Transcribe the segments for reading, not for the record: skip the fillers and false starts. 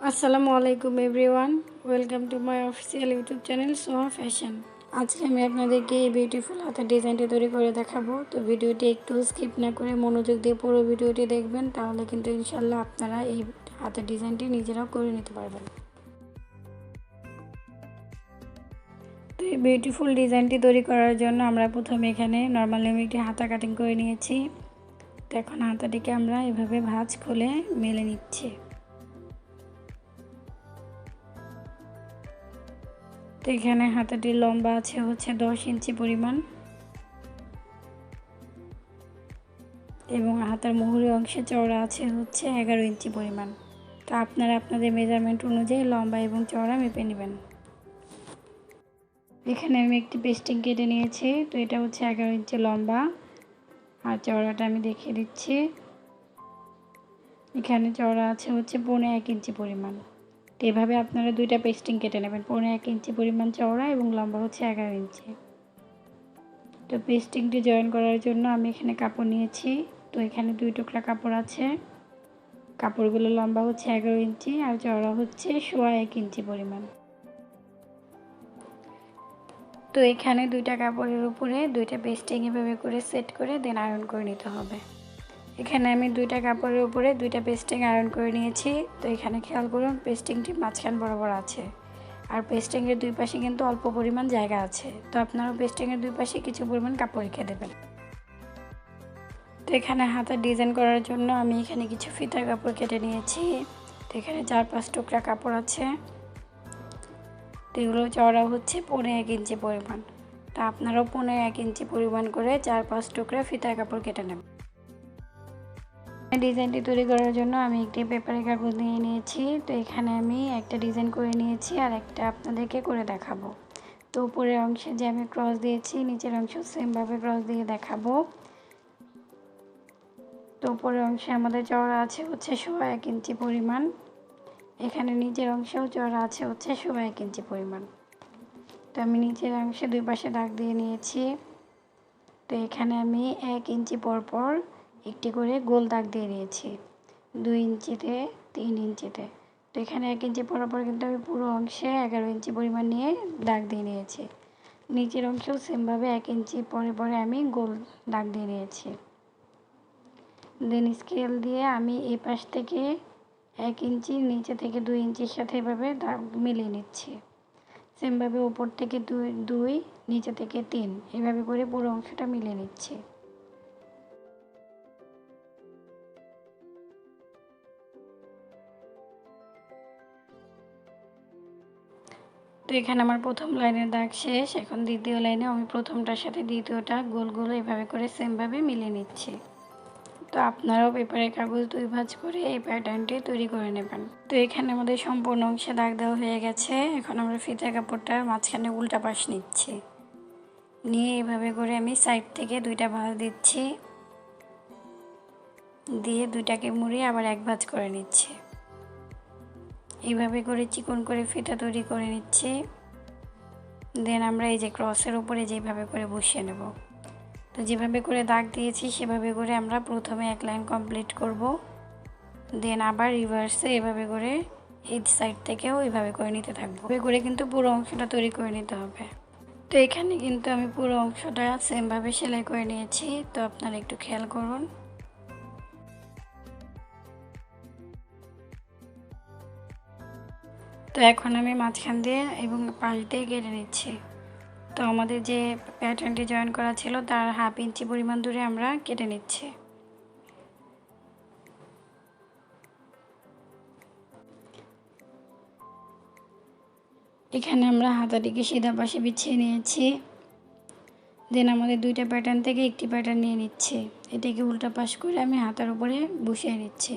আসসালামু আলাইকুম everyone, welcome to my official YouTube channel Soha fashion. আজকে আমি আপনাদেরকে এই বিউটিফুল হাতের ডিজাইনটি তৈরি করে দেখাবো। তো ভিডিওটি একটু স্কিপ না করে মনোযোগ দিয়ে পুরো ভিডিওটি দেখবেন, তাহলে কিন্তু ইনশাল্লাহ আপনারা এই হাতের ডিজাইনটি নিজেরাও করে নিতে পারবেন। তো এই বিউটিফুল ডিজাইনটি তৈরি করার জন্য আমরা প্রথমে এখানে নর্মালি আমি একটি হাতা কাটিং করে নিয়েছি। তো এখন হাতাটিকে আমরা এভাবে ভাঁজ খুলে মেলে নিচ্ছি। তো এখানে হাতাটির লম্বা আছে হচ্ছে 10 ইঞ্চি পরিমাণ এবং হাতার মুহুরি অংশে চওড়া আছে হচ্ছে 11 ইঞ্চি পরিমাণ। তো আপনারা আপনাদের মেজারমেন্ট অনুযায়ী লম্বা এবং চওড়া মেপে নেবেন। এখানে আমি একটি পেস্টিং কেটে নিয়েছি। তো এটা হচ্ছে 11 ইঞ্চি লম্বা আর চওড়াটা আমি দেখিয়ে দিচ্ছি। এখানে চওড়া আছে হচ্ছে 1.5 ইঞ্চি পরিমাণ। তো এভাবে আপনারা দুইটা পেস্টিং কেটে নেবেন, 1.5 ইঞ্চি পরিমাণ চওড়া এবং লম্বা হচ্ছে 11 ইঞ্চি। তো পেস্টিংটি জয়েন করার জন্য আমি এখানে কাপড় নিয়েছি। তো এখানে 2 টুকরা কাপড় আছে। কাপড়গুলো লম্বা হচ্ছে 11 ইঞ্চি আর চওড়া হচ্ছে 1.25 ইঞ্চি পরিমাণ। তো এখানে দুইটা কাপড়ের উপরে দুইটা পেস্টিং এভাবে করে সেট করে দেন আয়রন করে নিতে হবে। এখানে আমি দুইটা কাপড়ের উপরে দুইটা পেস্টিং আয়রন করে নিয়েছি। তো এখানে খেয়াল করুন, পেস্টিংটি মাঝখান বরাবর আছে আর পেস্টিংয়ের দুই পাশে কিন্তু অল্প পরিমাণ জায়গা আছে। তো আপনারা পেস্টিংয়ের দুই পাশে কিছু পরিমাণ কাপড় রেখে দেবেন। তো এখানে হাতার ডিজাইন করার জন্য আমি এখানে কিছু ফিতার কাপড় কেটে নিয়েছি। তো এখানে 4-5 টুকরা কাপড় আছে। তো এগুলো চওড়া হচ্ছে 1.5 ইঞ্চি পরিমাণ। তো আপনারাও 1.5 ইঞ্চি পরিমাণ করে 4-5 টুকরা ফিতার কাপড় কেটে নেবেন। ডিজাইনটি তৈরি করার জন্য আমি একটি পেপারের কাগজ নিয়ে নিয়েছি। তো এখানে আমি একটা ডিজাইন করে নিয়েছি আর একটা আপনাদেরকে করে দেখাবো। তো উপরের অংশে যে আমি ক্রস দিয়েছি, নিচের অংশ সেমভাবে ক্রস দিয়ে দেখাবো। তো উপরের অংশে আমাদের চওড়া আছে হচ্ছে 1.25 ইঞ্চি পরিমাণ। এখানে নিচের অংশেও চওড়া আছে হচ্ছে 1.25 ইঞ্চি পরিমাণ। তো আমি নিচের অংশে দুই পাশে দাগ দিয়ে নিয়েছি। তো এখানে আমি 1 ইঞ্চি পরপর একটি করে গোল দাগ দিয়ে নিয়েছি, 2 ইঞ্চিতে 3 ইঞ্চিতে। তো এখানে 1 ইঞ্চি পরপর কিন্তু আমি পুরো অংশে 11 ইঞ্চি পরিমাণ নিয়ে দাগ দিয়ে নিয়েছি। নিচের অংশেও সেমভাবে 1 ইঞ্চি পরে পরে আমি গোল দাগ দিয়ে নিয়েছি। দেন স্কেল দিয়ে আমি এই পাশ থেকে 1 ইঞ্চি, নিচে থেকে 2 ইঞ্চির সাথে এভাবে দাগ মিলিয়ে নিচ্ছি। সেমভাবে উপর থেকে 2, নিচে থেকে 3, এভাবে করে পুরো অংশটা মিলিয়ে নিচ্ছি। তো এখানে আমার প্রথম লাইনের দাগ শেষ। এখন দ্বিতীয় লাইনে আমি প্রথমটার সাথে দ্বিতীয়টা গোল গোল এভাবে করে সেমভাবে মিলিয়ে নিচ্ছি। তো আপনারাও পেপারের কাগজ 2 ভাঁজ করে এই প্যাটার্নটি তৈরি করে নেবেন। তো এখানে আমাদের সম্পূর্ণ অংশে দাগ দেওয়া হয়ে গেছে। এখন আমরা ফিতা কাপড়টা মাঝখানে উল্টা পাশ নিচ্ছি, নিয়ে এভাবে করে আমি সাইড থেকে 2টা ভাঁজ দিচ্ছি, দিয়ে 2টাকে মুড়িয়ে আবার 1 ভাঁজ করে নিচ্ছি। এইভাবে করে চিকন করে ফিতা তৈরি করে নিচ্ছি। দেন আমরা এই যে ক্রসের উপরে যেভাবে করে বসিয়ে নেব। তো যেভাবে করে দাগ দিয়েছি সেভাবে করে আমরা প্রথমে 1 লাইন কমপ্লিট করব। দেন আবার রিভার্সে এভাবে করে এই সাইড থেকেও এইভাবে করে নিতে থাকবো। এভাবে করে কিন্তু পুরো অংশটা তৈরি করে নিতে হবে। তো এখানে কিন্তু আমি পুরো অংশটা সেমভাবে সেলাই করে নিয়েছি। তো আপনারা একটু খেয়াল করুন। তো এখন আমি মাঝখান দিয়ে এবং পাশ দিয়ে কেটে নিচ্ছি। তো আমাদের যে প্যাটার্নটি জয়েন করা ছিল তার 1/2 ইঞ্চি পরিমাণ দূরে আমরা কেটে নিচ্ছি। এখানে আমরা হাতাটিকে সিধা পাশে বিছিয়ে নিয়েছি। দেন আমাদের 2টা প্যাটার্ন থেকে একটি প্যাটার্ন নিয়ে নিচ্ছি। এটাকে উল্টা পাশ করে আমি হাতার উপরে বসিয়ে নিচ্ছি।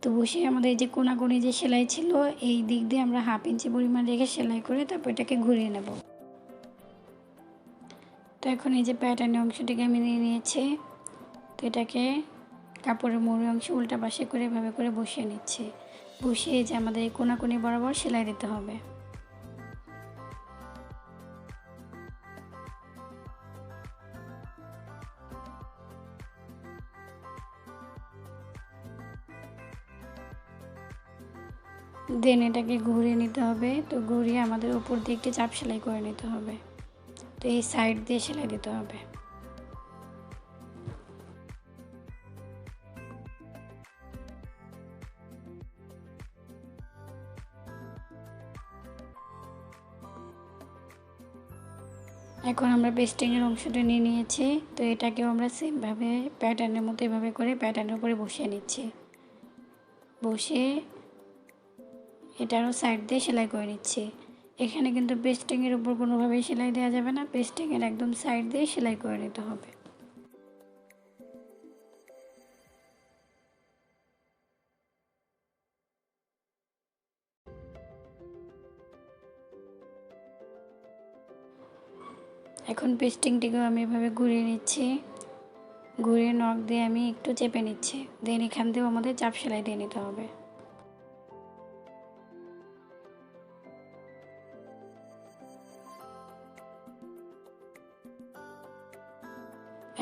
তো বসিয়ে আমাদের এই যে কোনাকুনি যে সেলাই ছিল এই দিক দিয়ে আমরা 1/2 ইঞ্চি পরিমাণ রেখে সেলাই করে তারপর এটাকে ঘুরিয়ে নেব। তো এখন এই যে প্যাটার্নের অংশটিকে আমি নিয়ে নিয়েছি। তো এটাকে কাপড়ের মুহুরি অংশ উল্টা পাশে করে এভাবে করে বসিয়ে নিচ্ছি। বসিয়ে যে আমাদের এই কোনাকুনি বরাবর সেলাই দিতে হবে। দেন এটাকে ঘুরিয়ে নিতে হবে। তো ঘুরিয়ে আমাদের উপর দিয়ে একটি চাপ সেলাই করে নিতে হবে। তো এই সাইড দিয়ে সেলাই দিতে হবে। এখন আমরা পেস্টিংয়ের অংশটা নিয়ে নিয়েছি। তো এটাকেও আমরা সেমভাবে প্যাটার্নের মতো এভাবে করে প্যাটার্নের উপরে বসিয়ে নিচ্ছি। বসিয়ে এটারও সাইড দিয়ে সেলাই করে নিচ্ছি। এখানে কিন্তু পেস্টিংয়ের উপর কোনোভাবেই সেলাই দেওয়া যাবে না, পেস্টিংয়ের একদম সাইড দিয়ে সেলাই করে নিতে হবে। এখন পেস্টিংটিকেও আমি এভাবে ঘুরিয়ে নিচ্ছি। ঘুরিয়ে নখ দিয়ে আমি একটু চেপে নিচ্ছি। দেন এখান দিয়েও আমাদের চাপ সেলাই দিয়ে নিতে হবে।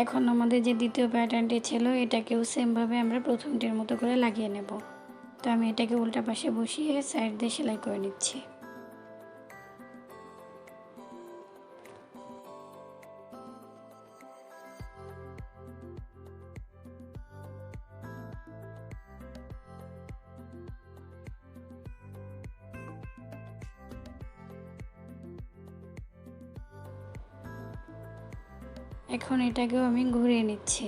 এখন আমাদের যে দ্বিতীয় প্যাটার্নটি ছিল এটাকেও সেমভাবে আমরা প্রথমটির মতো করে লাগিয়ে নেব। তো আমি এটাকে উল্টা পাশে বসিয়ে সাইড দিয়ে সেলাই করে নিচ্ছি। এখন এটাকেও আমি ঘুরিয়ে নিচ্ছি।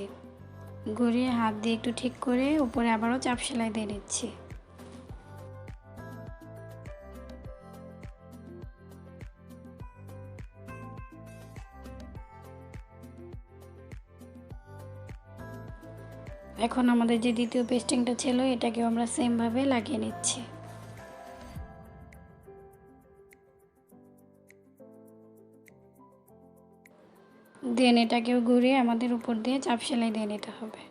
ঘুরিয়ে হাত দিয়ে একটু ঠিক করে উপরে আবারও চাপ সেলাই দিয়ে নিচ্ছি। এখন আমাদের যে দ্বিতীয় পেস্টিংটা ছিল এটাকেও আমরা সেমভাবে লাগিয়ে নিচ্ছি। দেন এটাকেও ঘুরিয়ে আমাদের উপর দিয়ে চাপ সেলাই দিয়ে নিতে হবে।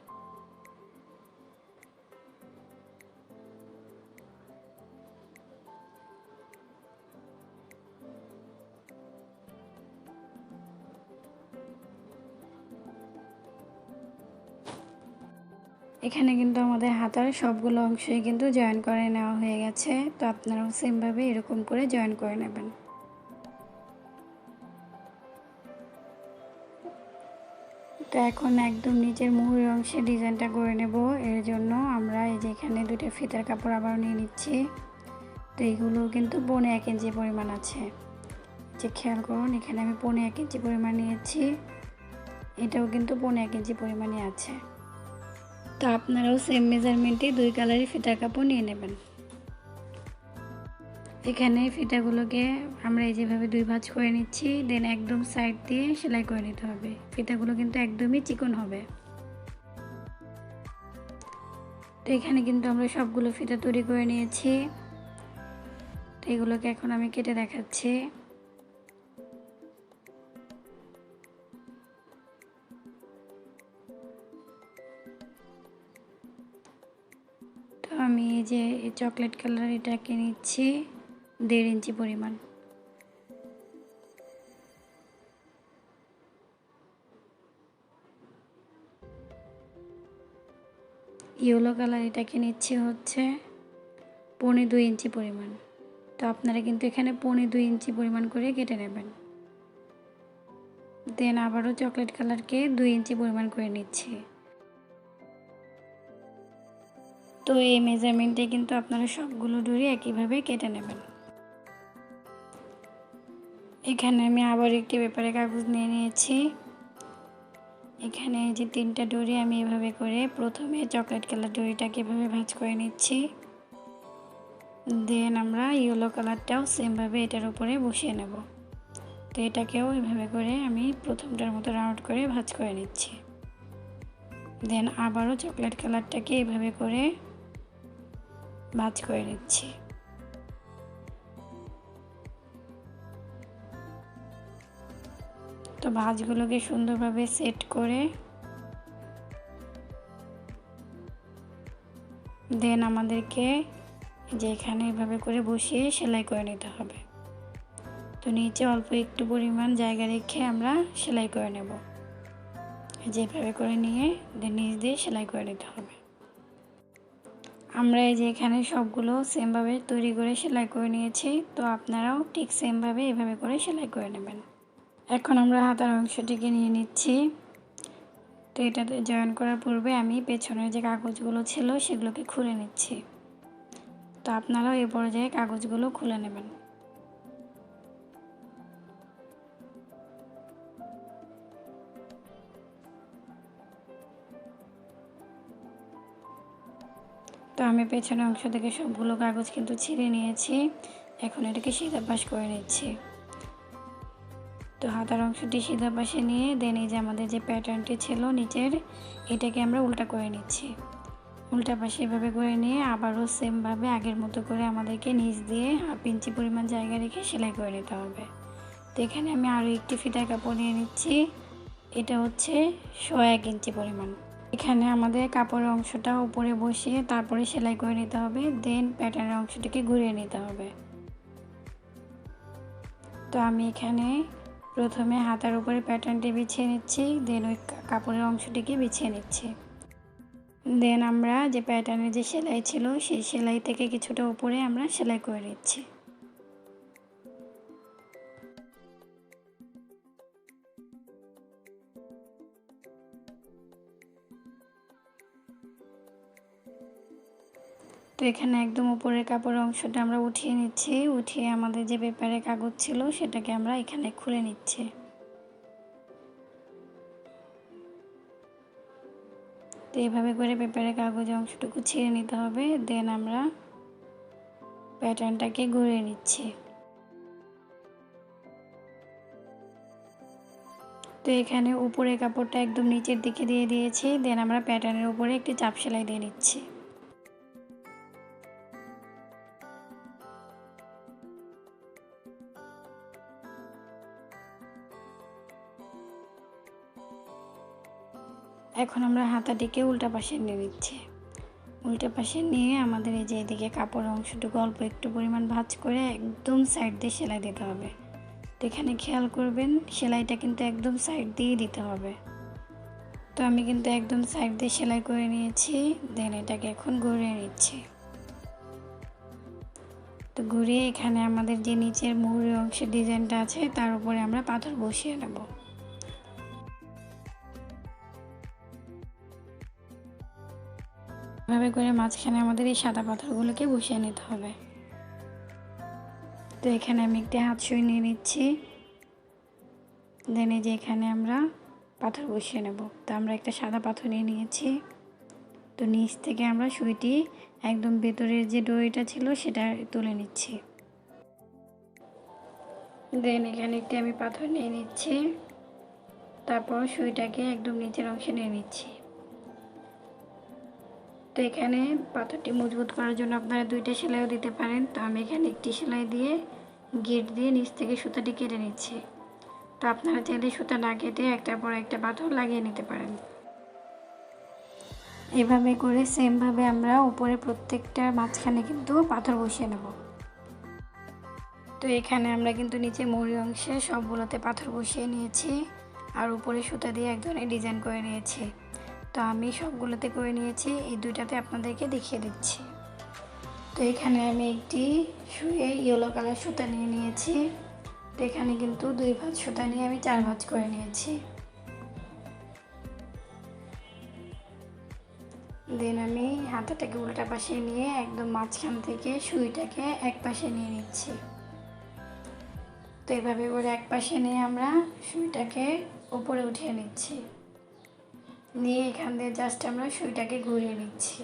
এখানে কিন্তু আমাদের হাতার সবগুলো অংশই কিন্তু জয়েন করে নেওয়া হয়ে গেছে। তো আপনারাও সেমভাবে এরকম করে জয়েন করে নেবেন। তো এখন একদম নিচের মুহুরের অংশে ডিজাইনটা করে নেব। এর জন্য আমরা এই যে এখানে দুটো ফিতার কাপড় আবার নিয়ে নিচ্ছি। তো এইগুলো কিন্তু 1.5 ইঞ্চি পরিমাণ আছে। যে খেয়াল করুন এখানে আমি 1.5 ইঞ্চি পরিমাণ নিয়েছি। এটাও কিন্তু 1.5 ইঞ্চি পরিমাণে আছে। তো আপনারাও সেম মেজারমেন্টে 2 কালারের ফিতার কাপড় নিয়ে নেবেন। এখানে ফিতাগুলোকে আমরা এই যেভাবে 2 ভাঁজ করে নিচ্ছি। দেন একদম সাইড দিয়ে সেলাই করে নিতে হবে। ফিতাগুলো কিন্তু একদমই চিকন হবে। তো এখানে কিন্তু আমরা সবগুলো ফিতা তৈরি করে নিয়েছি। তো এগুলোকে এখন আমি কেটে দেখাচ্ছি। তো আমি এই যে চকলেট কালার এটাকে নিচ্ছি 1.5 ইঞ্চি পরিমাণ। ইয়েলো কালার এটাকে নিচ্ছি হচ্ছে 2.25 ইঞ্চি পরিমাণ। তো আপনারা কিন্তু এখানে 2.25 ইঞ্চি পরিমাণ করে কেটে নেবেন। দেন আবারও চকলেট কালারকে 2 ইঞ্চি পরিমাণ করে নিচ্ছি। তো এই মেজারমেন্টে কিন্তু আপনারা সবগুলো ডরি একইভাবে কেটে নেবেন। এখানে আমি আবার একটি পেপারে কাগজ নিয়ে নিয়েছি। এখানে যে 3টা ডরি আমি এভাবে করে প্রথমে চকলেট কালার ডরিটাকে এভাবে ভাঁজ করে নিচ্ছি। দেন আমরা ইয়েলো কালারটাও সেমভাবে এটার উপরে বসিয়ে নেব। তো এটাকেও এভাবে করে আমি প্রথমটার মতো রাউন্ড করে ভাঁজ করে নিচ্ছি। দেন আবারও চকলেট কালারটাকে এভাবে করে ভাঁজ করে নিচ্ছি। তো ভাঁজগুলোকে সুন্দরভাবে সেট করে দেন আমাদেরকে যে এখানে এভাবে করে বসিয়ে সেলাই করে নিতে হবে। তো নিচে অল্প একটু পরিমাণ জায়গা রেখে আমরা সেলাই করে নেব। যেভাবে করে নিয়ে নিচ দিয়ে সেলাই করে নিতে হবে। আমরা এই যে এখানে সবগুলো সেমভাবে তৈরি করে সেলাই করে নিয়েছি। তো আপনারাও ঠিক সেমভাবে এভাবে করে সেলাই করে নেবেন। এখন আমরা হাতার অংশটিকে নিয়ে নিচ্ছি। তো এটাতে জয়েন করার পূর্বে আমি পেছনের যে কাগজগুলো ছিল সেগুলোকে খুলে নিচ্ছি। তো আপনারাও এই পর্যায়ে কাগজগুলো খুলে নেবেন। তো আমি পেছনের অংশ থেকে সবগুলো কাগজ কিন্তু ছিঁড়ে নিয়েছি। এখন এটাকে সিধা পাশ করে নিচ্ছি। তো হাতার অংশটি সিধা পাশে নিয়ে দেন এই যে আমাদের যে প্যাটার্নটি ছিল নিচের, এটাকে আমরা উল্টা করে নিচ্ছি। উল্টা পাশে এভাবে করে নিয়ে আবারও সেমভাবে আগের মতো করে আমাদেরকে নিচ দিয়ে 1/2 ইঞ্চি পরিমাণ জায়গা রেখে সেলাই করে নিতে হবে। তো এখানে আমি আরও একটি ফিতার কাপড় নিয়ে নিচ্ছি। এটা হচ্ছে 1 ইঞ্চি পরিমাণ। এখানে আমাদের কাপড়ের অংশটা উপরে বসিয়ে তারপরে সেলাই করে নিতে হবে। দেন প্যাটার্নের অংশটিকে ঘুরিয়ে নিতে হবে। তো আমি এখানে প্রথমে হাতার উপরে প্যাটার্নটি বিছিয়ে নিচ্ছি, দেন ওই কাপড়ের অংশটিকে বিছিয়ে নিচ্ছি। দেন আমরা যে প্যাটার্নের যে সেলাই ছিল সেই সেলাই থেকে কিছুটা উপরে আমরা সেলাই করে নিচ্ছি। তো এখানে একদম উপরের কাপড়ের অংশটা আমরা উঠিয়ে নিচ্ছি। উঠিয়ে আমাদের যে পেপারের কাগজ ছিল সেটাকে আমরা এখানে খুলে নিচ্ছি। তো এইভাবে করে পেপারের কাগজের অংশটুকু ছিঁড়ে নিতে হবে। দেন আমরা প্যাটার্নটাকে ঘুরিয়ে নিচ্ছি। তো এখানে উপরের কাপড়টা একদম নিচের দিকে দিয়ে দিয়েছি। দেন আমরা প্যাটার্নের উপরে একটি চাপ সেলাই দিয়ে নিচ্ছি। এখন আমরা হাতাটিকে উল্টা পাশে নিয়ে নিচ্ছি। উল্টা পাশে নিয়ে আমাদের এই যে এদিকে কাপড়ের অংশটুকু অল্প একটু পরিমাণ ভাঁজ করে একদম সাইড দিয়ে সেলাই দিতে হবে। তো এখানে খেয়াল করবেন সেলাইটা কিন্তু একদম সাইড দিয়ে দিতে হবে। তো আমি কিন্তু একদম সাইড দিয়ে সেলাই করে নিয়েছি। দেন এটাকে এখন ঘুরিয়ে নিচ্ছি। তো ঘুরিয়ে এখানে আমাদের যে নিচের মুহুরি অংশের ডিজাইনটা আছে তার উপরে আমরা পাথর বসিয়ে নেব। এভাবে করে মাঝখানে আমাদের এই সাদা পাথরগুলোকে বসিয়ে নিতে হবে। তো এখানে আমি একটি হাত সুই নিয়ে নিচ্ছি। দেন এই যে এখানে আমরা পাথর বসিয়ে নেব। তো আমরা একটা সাদা পাথর নিয়ে নিয়েছি। তো নিচ থেকে আমরা সুইটি একদম ভেতরের যে ডরিটা ছিল সেটা তুলে নিচ্ছি। দেন এখানে একটি আমি পাথর নিয়ে নিচ্ছি। তারপর সুইটাকে একদম নিচের অংশে নিয়ে নিচ্ছি। তো এখানে পাথরটি মজবুত করার জন্য আপনারা 2টা সেলাইও দিতে পারেন। তো আমি এখানে একটি সেলাই দিয়ে গিট দিয়ে নিচ থেকে সুতাটি কেটে নিচ্ছি। তো আপনারা চাইলে সুতা না কেটে একটার পর একটা পাথর লাগিয়ে নিতে পারেন। এভাবে করে সেমভাবে আমরা উপরে প্রত্যেকটার মাঝখানে কিন্তু পাথর বসিয়ে নেব। তো এখানে আমরা কিন্তু নিচে মুহুরি অংশে সবগুলোতে পাথর বসিয়ে নিয়েছি আর উপরে সুতা দিয়ে এক ধরনের ডিজাইন করে নিয়েছি। তো আমি সবগুলোতে করে নিয়েছি, এই 2টাতে আপনাদেরকে দেখিয়ে দিচ্ছি। তো এখানে আমি একটি সুইয়ে ইয়েলো কালার সুতা নিয়ে নিয়েছি। তো এখানে কিন্তু 2 ভাঁজ সুতা নিয়ে আমি 4 ভাঁজ করে নিয়েছি। দেন আমি হাতাটাকে উল্টা পাশে নিয়ে একদম মাঝখান থেকে সুইটাকে এক পাশে নিয়ে নিচ্ছি। তো এভাবে করে এক পাশে নিয়ে আমরা সুইটাকে উপরে উঠিয়ে নিচ্ছি। নিয়ে এখান দিয়ে জাস্ট আমরা সুইটাকে ঘুরিয়ে নিচ্ছি।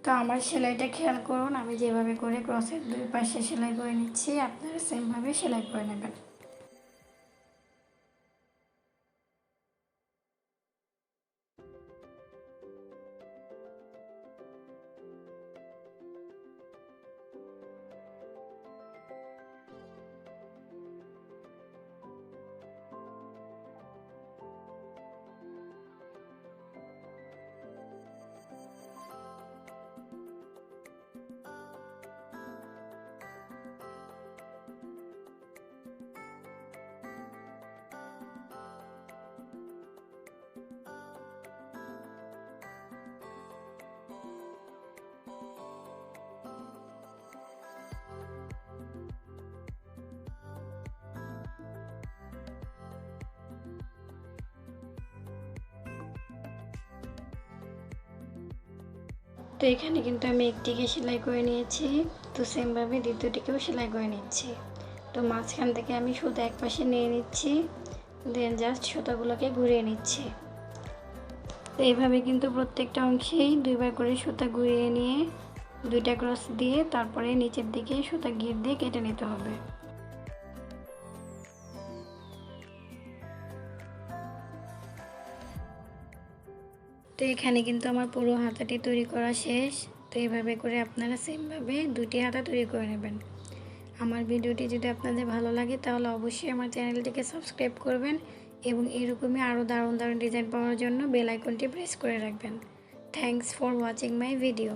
তো আমার সেলাইটা খেয়াল করুন, আমি যেভাবে করে ক্রসের 2 পাশে সেলাই করে নিচ্ছি আপনারা সেমভাবে সেলাই করে নেবেন। তো এখানে কিন্তু আমি একটিকে সেলাই করে নিয়েছি, তো সেমভাবে দ্বিতীয়টিকেও সেলাই করে নিচ্ছি। তো মাঝখান থেকে আমি সুতা এক পাশে নিয়ে নিচ্ছি, দেন জাস্ট সুতাগুলোকে ঘুরিয়ে নিচ্ছি। তো এইভাবে কিন্তু প্রত্যেকটা অংশেই দুইবার করে সুতা ঘুরিয়ে নিয়ে দুইটা ক্রস দিয়ে তারপরে নিচের দিকে সুতা গিট দিয়ে কেটে নিতে হবে। তো এখানে কিন্তু আমার পুরো হাতাটি তৈরি করা শেষ। তো এইভাবে করে আপনারা সেমভাবে দুটি হাতা তৈরি করে নেবেন। আমার ভিডিওটি যদি আপনাদের ভালো লাগে তাহলে অবশ্যই আমার চ্যানেলটিকে সাবস্ক্রাইব করবেন এবং এরকমই আরও দারুণ দারুণ ডিজাইন পাওয়ার জন্য বেল আইকনটি প্রেস করে রাখবেন। Thanks for watching my video.